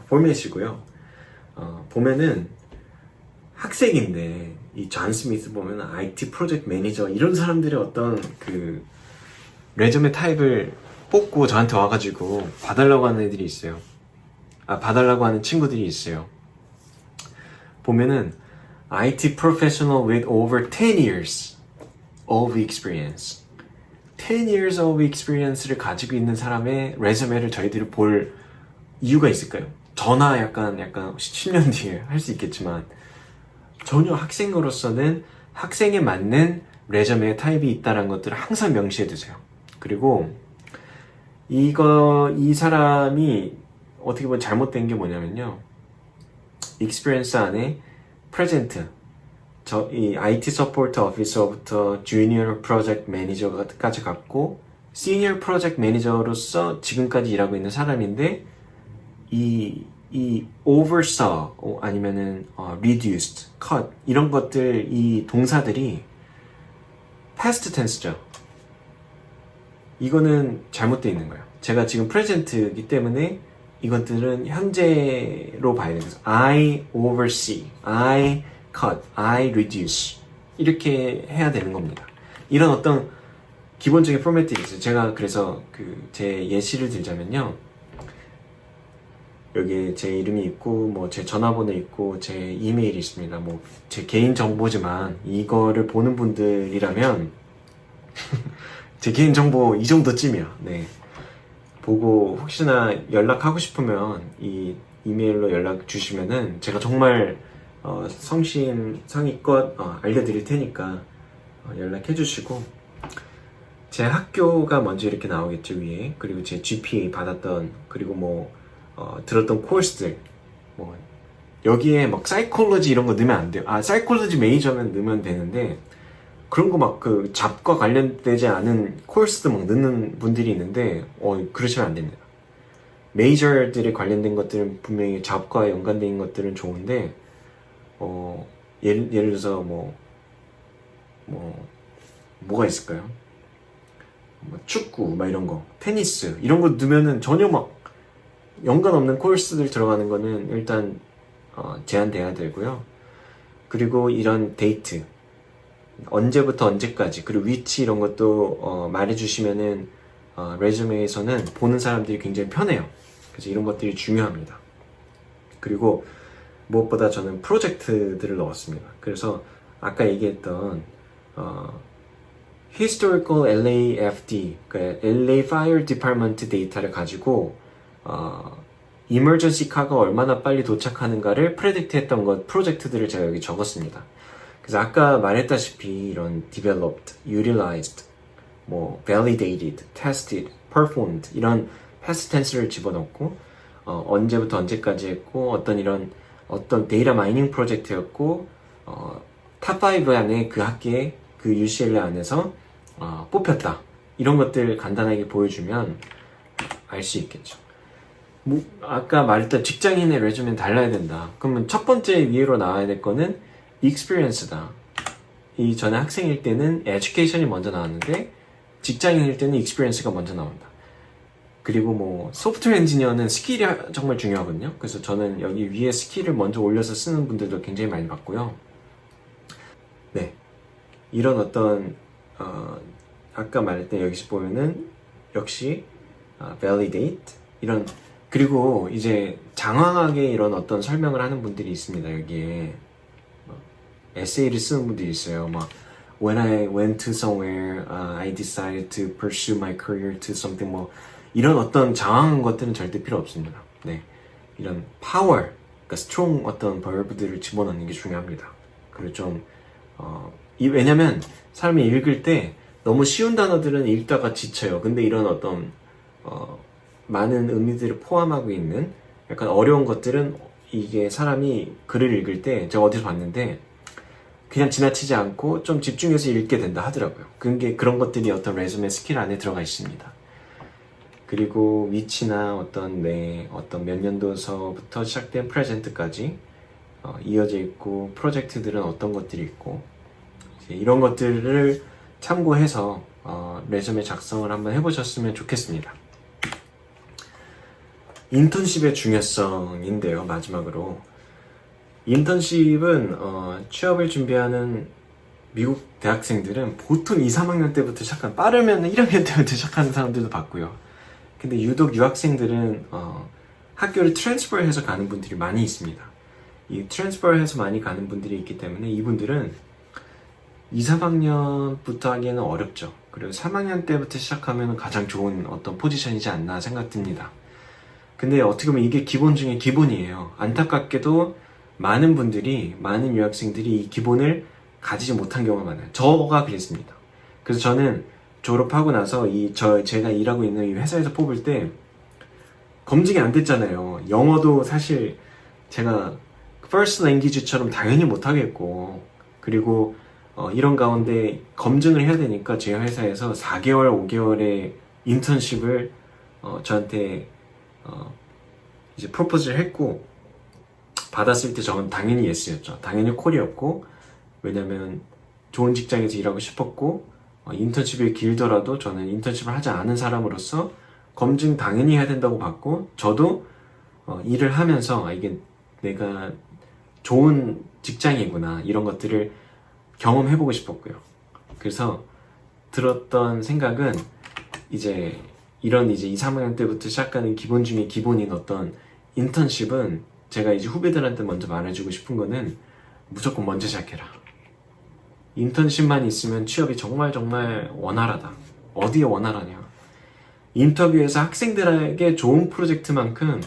포맷이고요. 보면은 학생인데 이 존 스미스 보면 IT 프로젝트 매니저 이런 사람들의 어떤 그 레저메 타입을 뽑고 저한테 와가지고 봐달라고 하는 애들이 있어요. 봐달라고 하는 친구들이 있어요. 보면은 IT professional with over 10 years of experience. 10 years of experience를 가지고 있는 사람의 레저메를 저희들이 볼 이유가 있을까요? 저나 약간 10년 뒤에 할 수 있겠지만 전혀 학생으로서는 학생에 맞는 레저메 타입이 있다는 것들을 항상 명시해 두세요. 그리고 이 사람이 어떻게 보면 잘못된 게 뭐냐면요. experience 안에 present, 이 IT 서포트 오피서부터 주니어 프로젝트 매니저까지 갔고 시니어 프로젝트 매니저로서 지금까지 일하고 있는 사람인데 이 oversaw 아니면은 reduced, cut 이런 것들 이 동사들이 past tense죠. 이거는 잘못되어 있는 거예요. 제가 지금 present이기 때문에 이것들은 현재로 봐야 돼요. I oversee, I cut, I reduce 이렇게 해야 되는 겁니다. 이런 어떤 기본적인 포맷들이 있어요. 제가 그래서 제 예시를 들자면요. 여기에 제 이름이 있고 뭐 제 전화번호 있고 제 이메일이 있습니다. 뭐 제 개인 정보지만 이거를 보는 분들이라면 제 개인 정보 이 정도쯤이야. 네. 보고 혹시나 연락하고 싶으면 이 이메일로 연락 주시면은 제가 정말 성심성의껏 알려드릴 테니까 연락해 주시고 제 학교가 먼저 이렇게 나오겠죠 위에. 그리고 제 GPA 받았던 그리고 뭐 들었던 코र्स들 뭐 여기에 막 사이콜로지 이런 거 넣으면 안 돼요. 사이콜로지 메이저면 넣으면 되는데 그런 거 막 잡과 관련되지 않은 코र्스도 막 넣는 분들이 있는데 그러시면 안 됩니다. 메이저들에 관련된 것들은 분명히 잡과 연관된 것들은 좋은데 예를 들어서 뭐가 있을까요? 뭐 축구 막 이런 거, 테니스 이런 거 넣으면은 전혀 막 연관 없는 코र्스들 들어가는 거는 일단 제한돼야 되고요. 그리고 이런 데이트 언제부터 언제까지 그리고 위치 이런 것도 말해주시면은 레주메에서는 보는 사람들이 굉장히 편해요. 그래서 이런 것들이 중요합니다. 그리고 무엇보다 저는 프로젝트들을 넣었습니다. 그래서 아까 얘기했던 Historical LAFD, 그러니까 LA Fire Department 데이터를 가지고 Emergency car가 얼마나 빨리 도착하는가를 프레딕트 했던 것 프로젝트들을 제가 여기 적었습니다. 그래서 아까 말했다시피 이런 developed, utilized, validated, tested, performed 이런 past tense를 집어넣고 언제부터 언제까지 했고 어떤 데이터 마이닝 프로젝트였고 탑5 안에 그 학기에 그 UCLA 안에서 뽑혔다 이런 것들 간단하게 보여주면 알 수 있겠죠. 아까 말했던 직장인의 레주메는 달라야 된다. 그러면 첫 번째 위로 나와야 될 거는 experience다. 이 전에 학생일 때는 education이 먼저 나왔는데 직장인일 때는 experience가 먼저 나온다. 그리고 소프트웨어 엔지니어는 스킬이 정말 중요하거든요. 그래서 저는 여기 위에 스킬을 먼저 올려서 쓰는 분들도 굉장히 많이 봤고요. 네, 이런 어떤 아까 말했던 여기서 보면은 역시 validate 이런 그리고 이제 장황하게 이런 어떤 설명을 하는 분들이 있습니다. 여기에 에세이를 쓰는 분들이 있어요. When I went to somewhere, I decided to pursue my career to something 이런 어떤 장황한 것들은 절대 필요 없습니다. 네, 이런 power, 그러니까 strong 어떤 verb들을 집어넣는 게 중요합니다. 그리고 왜냐면 사람이 읽을 때 너무 쉬운 단어들은 읽다가 지쳐요. 근데 이런 어떤 많은 의미들을 포함하고 있는 약간 어려운 것들은 이게 사람이 글을 읽을 때 제가 어디서 봤는데 그냥 지나치지 않고 좀 집중해서 읽게 된다 하더라고요. 그런 것들이 어떤 레주메 스킬 안에 들어가 있습니다. 그리고 위치나 어떤 몇 년도서부터 시작된 프레젠트까지 이어져 있고 프로젝트들은 어떤 것들이 있고 이런 것들을 참고해서 레주메 작성을 한번 해보셨으면 좋겠습니다. 인턴십의 중요성인데요. 마지막으로 인턴십은 취업을 준비하는 미국 대학생들은 보통 2, 3학년 때부터 시작한, 빠르면 1학년 때부터 시작하는 사람들도 봤고요. 근데 유독 유학생들은 학교를 트랜스퍼해서 가는 분들이 많이 있습니다. 이 트랜스퍼해서 많이 가는 분들이 있기 때문에 이분들은 2, 3학년부터 하기에는 어렵죠. 그리고 3학년 때부터 시작하면 가장 좋은 어떤 포지션이지 않나 생각됩니다. 근데 어떻게 보면 이게 기본 중에 기본이에요. 안타깝게도 많은 분들이, 많은 유학생들이 이 기본을 가지지 못한 경우가 많아요. 저가 그랬습니다. 그래서 저는 졸업하고 나서 제가 일하고 있는 이 회사에서 뽑을 때 검증이 안 됐잖아요. 영어도 사실 제가 first language처럼 당연히 못하겠고, 그리고 이런 가운데 검증을 해야 되니까 제 회사에서 4개월, 5개월의 인턴십을 저한테 이제 프로포즈를 했고, 받았을 때 저는 당연히 예스였죠. 당연히 콜이었고, 왜냐면 좋은 직장에서 일하고 싶었고, 인턴십이 길더라도 저는 인턴십을 하지 않은 사람으로서 검증 당연히 해야 된다고 봤고, 저도 일을 하면서 이게 내가 좋은 직장이구나, 이런 것들을 경험해보고 싶었고요. 그래서 들었던 생각은 이제 이런 이제 2, 3학년 때부터 시작하는 기본 중에 기본인 어떤 인턴십은 제가 이제 후배들한테 먼저 말해주고 싶은 거는 무조건 먼저 시작해라. 인턴십만 있으면 취업이 정말 원활하다. 어디에 원활하냐. 인터뷰에서 학생들에게 좋은 프로젝트만큼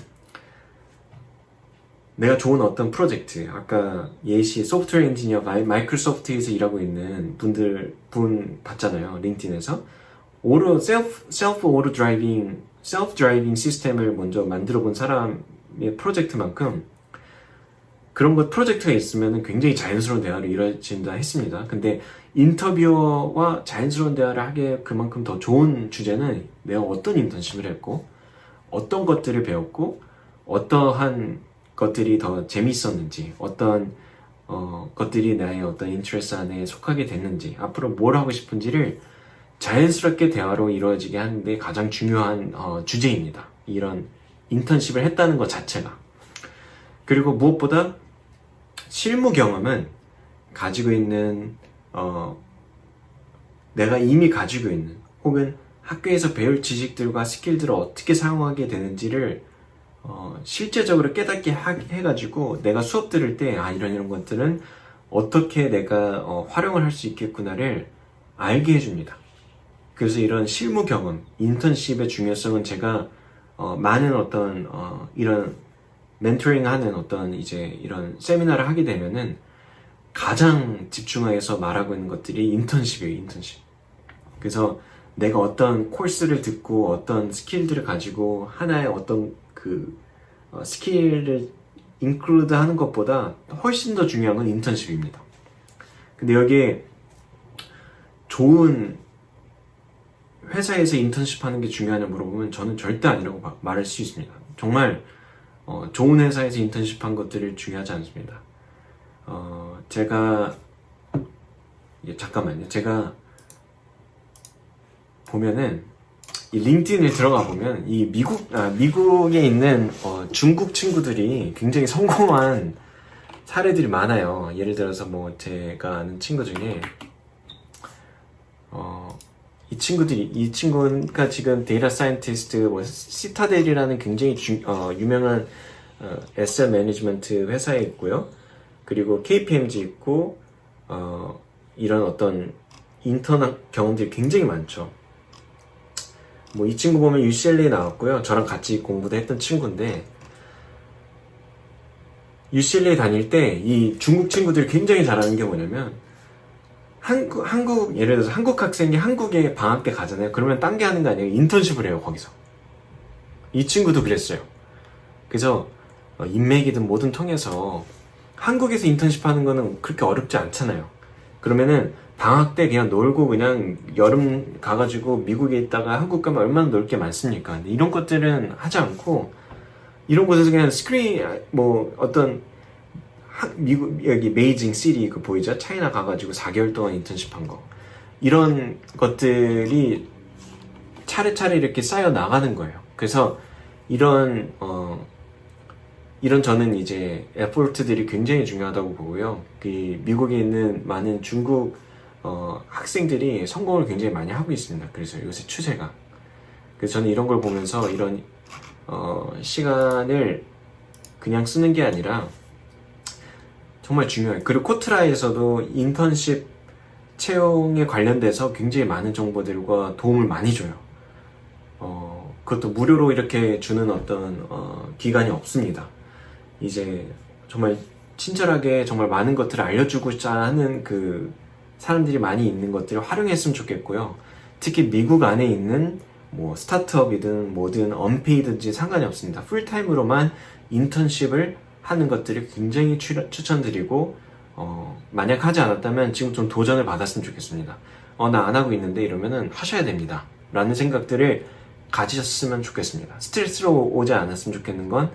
내가 좋은 어떤 프로젝트, 아까 예시 소프트웨어 엔지니어 마이크로소프트에서 일하고 있는 분 봤잖아요. 링크드인에서. 셀프 드라이빙 시스템을 먼저 만들어 본 사람의 프로젝트만큼 그런 것 프로젝트가 있으면 굉장히 자연스러운 대화를 이루어진다 했습니다. 근데 인터뷰어와 자연스러운 대화를 하기에 그만큼 더 좋은 주제는 내가 어떤 인턴십을 했고, 어떤 것들을 배웠고, 어떠한 것들이 더 재밌었는지, 어떤 것들이 나의 어떤 인트레스 안에 속하게 됐는지, 앞으로 뭘 하고 싶은지를 자연스럽게 대화로 이루어지게 하는데 가장 중요한 주제입니다. 이런 인턴십을 했다는 것 자체가. 그리고 무엇보다 실무 경험은 가지고 있는 내가 이미 가지고 있는, 혹은 학교에서 배울 지식들과 스킬들을 어떻게 사용하게 되는지를 실제적으로 깨닫게 해가지고 내가 수업 들을 때 이런 것들은 어떻게 내가 활용을 할 수 있겠구나를 알게 해줍니다. 그래서 이런 실무 경험, 인턴십의 중요성은 제가 많은 어떤 이런 멘토링 하는 어떤 이제 이런 세미나를 하게 되면은 가장 집중해서 말하고 있는 것들이 인턴십이에요, 인턴십. 그래서 내가 어떤 코र्스를 듣고 어떤 스킬들을 가지고 하나의 어떤 스킬을 인클루드 하는 것보다 훨씬 더 중요한 건 인턴십입니다. 근데 여기에 좋은 회사에서 인턴십 하는 게 중요하냐 물어보면 저는 절대 아니라고 말할 수 있습니다. 정말 좋은 회사에서 인턴십 한 것들이 중요하지 않습니다. 잠깐만요. 제가 보면은 이 링크드인에 들어가 보면 이 미국에 있는 중국 친구들이 굉장히 성공한 사례들이 많아요. 예를 들어서 뭐 제가 아는 친구 중에 이 친구가 지금 데이터 사이언티스트 시타델이라는 굉장히 유명한 에셋 매니지먼트 회사에 있고요. 그리고 KPMG 있고 이런 어떤 인턴 경험들이 굉장히 많죠. 뭐 이 친구 보면 UCLA 나왔고요. 저랑 같이 공부도 했던 친구인데 UCLA 다닐 때 이 중국 친구들이 굉장히 잘하는 게 뭐냐면 예를 들어서 한국 학생이 한국에 방학 때 가잖아요. 그러면 딴 게 하는 게 아니에요. 인턴십을 해요, 거기서. 이 친구도 그랬어요. 그래서 인맥이든 뭐든 통해서 한국에서 인턴십 하는 거는 그렇게 어렵지 않잖아요. 그러면은 방학 때 그냥 놀고 그냥 여름 가가지고 미국에 있다가 한국 가면 얼마나 놀 게 많습니까? 근데 이런 것들은 하지 않고 이런 곳에서 그냥 미국 여기 베이징 시리 보이죠? 차이나 가가지고 4개월 동안 인턴십 한 거, 이런 것들이 차례차례 이렇게 쌓여 나가는 거예요. 그래서 이런 이런 저는 이제 에포트들이 굉장히 중요하다고 보고요. 그 미국에 있는 많은 중국 학생들이 성공을 굉장히 많이 하고 있습니다. 그래서 요새 추세가. 그래서 저는 이런 걸 보면서 이런 시간을 그냥 쓰는 게 아니라 정말 중요해요. 그리고 코트라에서도 인턴십 채용에 관련돼서 굉장히 많은 정보들과 도움을 많이 줘요. 그것도 무료로 이렇게 주는 어떤 기관이 없습니다. 이제 정말 친절하게 정말 많은 것들을 알려주고자 하는 그 사람들이 많이 있는 것들을 활용했으면 좋겠고요. 특히 미국 안에 있는 뭐 스타트업이든 뭐든 언페이든지 상관이 없습니다. 풀타임으로만 인턴십을 하는 것들을 굉장히 추천드리고 만약 하지 않았다면 지금 좀 도전을 받았으면 좋겠습니다. 나 안 하고 있는데 이러면은 하셔야 됩니다. 라는 생각들을 가지셨으면 좋겠습니다. 스트레스로 오지 않았으면 좋겠는 건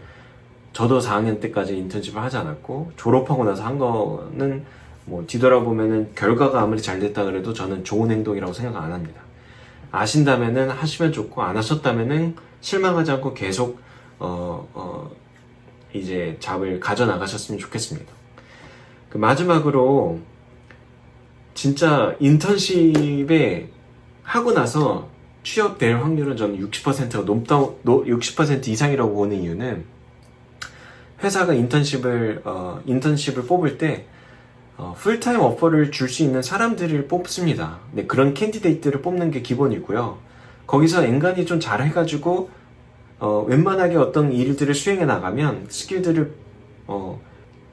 저도 4학년 때까지 인턴십을 하지 않았고 졸업하고 나서 한 거는 뭐 뒤돌아보면은 결과가 아무리 잘 됐다 그래도 저는 좋은 행동이라고 생각 안 합니다. 아신다면은 하시면 좋고 안 하셨다면은 실망하지 않고 계속 이제 잡을 가져나가셨으면 좋겠습니다. 그 마지막으로 진짜 인턴십에 하고 나서 취업될 확률은 저는 60%가 60% 이상이라고 보는 이유는 회사가 인턴십을 뽑을 때 풀타임 오퍼를 줄 수 있는 사람들을 뽑습니다. 네, 그런 캔디데이트를 뽑는 게 기본이고요. 거기서 엔간히 좀 잘해가지고 웬만하게 어떤 일들을 수행해 나가면 스킬들을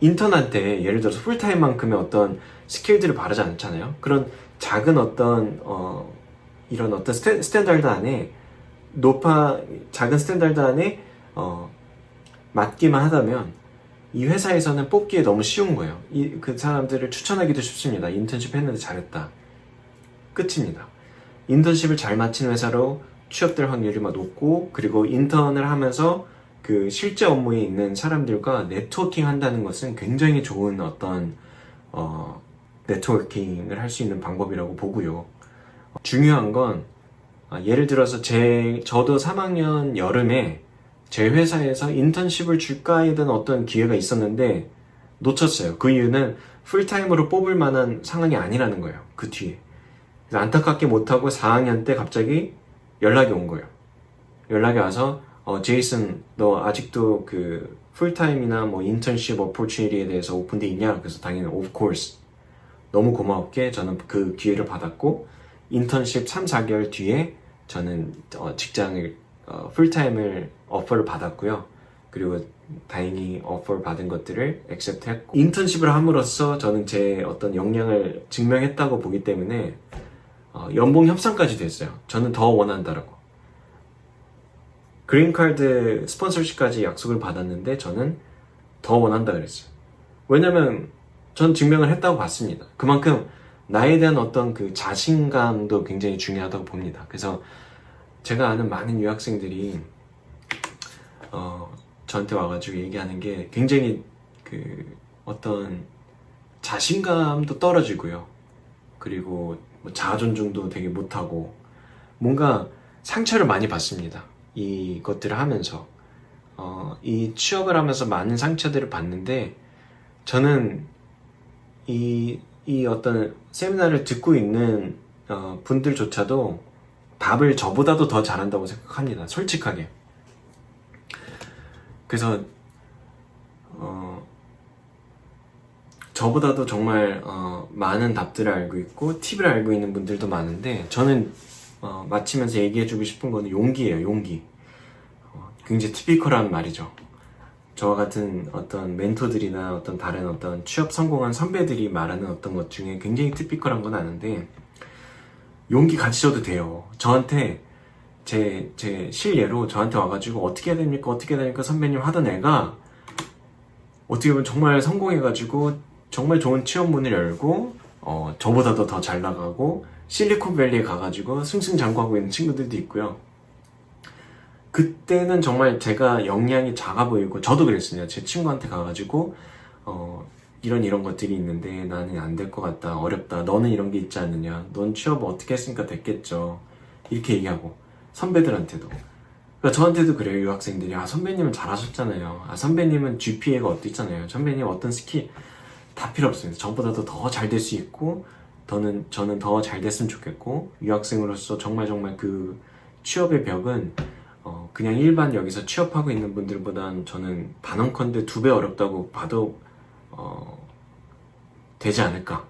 인턴한테 예를 들어서 풀타임만큼의 어떤 스킬들을 바르지 않잖아요. 그런 작은 어떤 이런 어떤 스탠다드 안에 작은 스탠다드 안에 맞기만 하다면 이 회사에서는 뽑기에 너무 쉬운 거예요. 그 사람들을 추천하기도 쉽습니다. 인턴십 했는데 잘했다. 끝입니다. 인턴십을 잘 마친 회사로 취업될 확률이 높고, 그리고 인턴을 하면서 그 실제 업무에 있는 사람들과 네트워킹 한다는 것은 굉장히 좋은 어떤 네트워킹을 할 수 있는 방법이라고 보고요. 중요한 건 예를 들어서 저도 3학년 여름에 제 회사에서 인턴십을 줄까에 대한 어떤 기회가 있었는데 놓쳤어요. 그 이유는 풀타임으로 뽑을 만한 상황이 아니라는 거예요. 그 뒤에. 그래서 안타깝게 못하고 4학년 때 갑자기 연락이 온 거예요. 연락이 와서 제이슨 너 아직도 그 풀타임이나 뭐 인턴십 어포추니티에 대해서 오픈돼 있냐? 그래서 당연히 of course. 너무 고맙게 저는 그 기회를 받았고 인턴십 3, 4개월 뒤에 저는 직장을 풀타임을 오퍼를 받았고요. 그리고 다행히 오퍼를 받은 것들을 액셉트했고 인턴십을 함으로써 저는 제 어떤 역량을 증명했다고 보기 때문에 연봉 협상까지 됐어요. 저는 더 원한다라고. 그린카드 스폰서십까지 약속을 받았는데 저는 더 원한다 그랬어요. 왜냐면 전 증명을 했다고 봤습니다. 그만큼 나에 대한 어떤 그 자신감도 굉장히 중요하다고 봅니다. 그래서 제가 아는 많은 유학생들이 저한테 와가지고 얘기하는 게 굉장히 그 어떤 자신감도 떨어지고요. 그리고 뭐 자아존중도 되게 못하고 뭔가 상처를 많이 받습니다. 이것들을 하면서 이 취업을 하면서 많은 상처들을 받는데 저는 이 어떤 세미나를 듣고 있는 분들조차도 답을 저보다도 더 잘한다고 생각합니다. 솔직하게. 그래서 저보다도 정말 많은 답들을 알고 있고 팁을 알고 있는 분들도 많은데 저는 마치면서 얘기해주고 싶은 거는 용기예요. 용기. 굉장히 티피컬한 말이죠. 저와 같은 어떤 멘토들이나 어떤 다른 어떤 취업 성공한 선배들이 말하는 어떤 것 중에 굉장히 티피컬한 건 아는데 용기 가지셔도 돼요. 저한테 제 실예로 저한테 와가지고 어떻게 해야 됩니까? 어떻게 해야 됩니까? 선배님 하던 애가 어떻게 보면 정말 성공해가지고 정말 좋은 취업문을 열고 저보다도 더 잘 나가고 실리콘밸리에 가가지고 승승장구하고 있는 친구들도 있고요. 그때는 정말 제가 역량이 작아 보이고 저도 그랬습니다. 제 친구한테 가가지고 이런 것들이 있는데 나는 안 될 것 같다. 어렵다. 너는 이런 게 있지 않느냐. 넌 취업 어떻게 했으니까 됐겠죠. 이렇게 얘기하고 선배들한테도 그러니까 저한테도 그래요. 유학생들이 선배님은 잘하셨잖아요. 선배님은 GPA가 어땠잖아요. 선배님 어떤 스킬 다 필요 없습니다. 저보다도 더 잘 될 수 있고 저는 더 잘 됐으면 좋겠고, 유학생으로서 정말 그 취업의 벽은 그냥 일반 여기서 취업하고 있는 분들보다는 저는 단언컨대 2배 어렵다고 봐도 되지 않을까.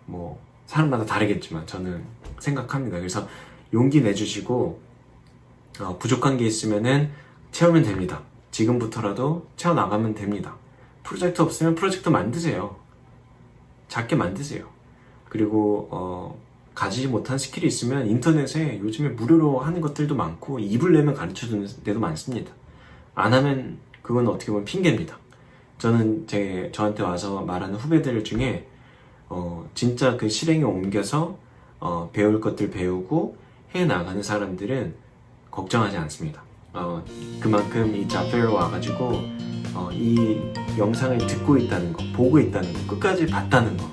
뭐 사람마다 다르겠지만 저는 생각합니다. 그래서 용기 내주시고 부족한 게 있으면은 채우면 됩니다. 지금부터라도 채워나가면 됩니다. 프로젝트 없으면 프로젝트 만드세요. 작게 만드세요. 그리고 가지지 못한 스킬이 있으면 인터넷에 요즘에 무료로 하는 것들도 많고, 입을 내면 가르쳐주는 데도 많습니다. 안 하면 그건 어떻게 보면 핑계입니다. 저는 저한테 와서 말하는 후배들 중에 진짜 그 실행에 옮겨서 배울 것들 배우고 해 나가는 사람들은 걱정하지 않습니다. 그만큼 이 자페로 와가지고 이 영상을 듣고 있다는 거, 보고 있다는 거, 끝까지 봤다는 거,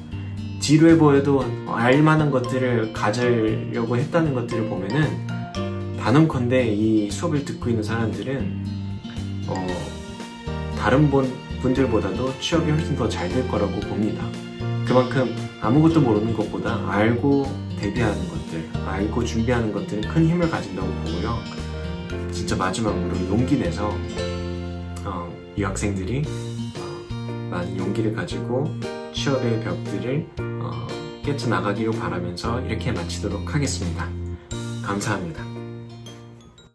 지루해 보여도 알만한 것들을 가지려고 했다는 것들을 보면은 단언컨대 이 수업을 듣고 있는 사람들은 다른 분들보다도 취업이 훨씬 더 잘 될 거라고 봅니다. 그만큼 아무것도 모르는 것보다 알고 대비하는 것들, 알고 준비하는 것들은 큰 힘을 가진다고 보고요. 진짜 마지막으로 용기 내서 유학생들이 많은 용기를 가지고 취업의 벽들을 깨쳐나가기를 바라면서 이렇게 마치도록 하겠습니다. 감사합니다.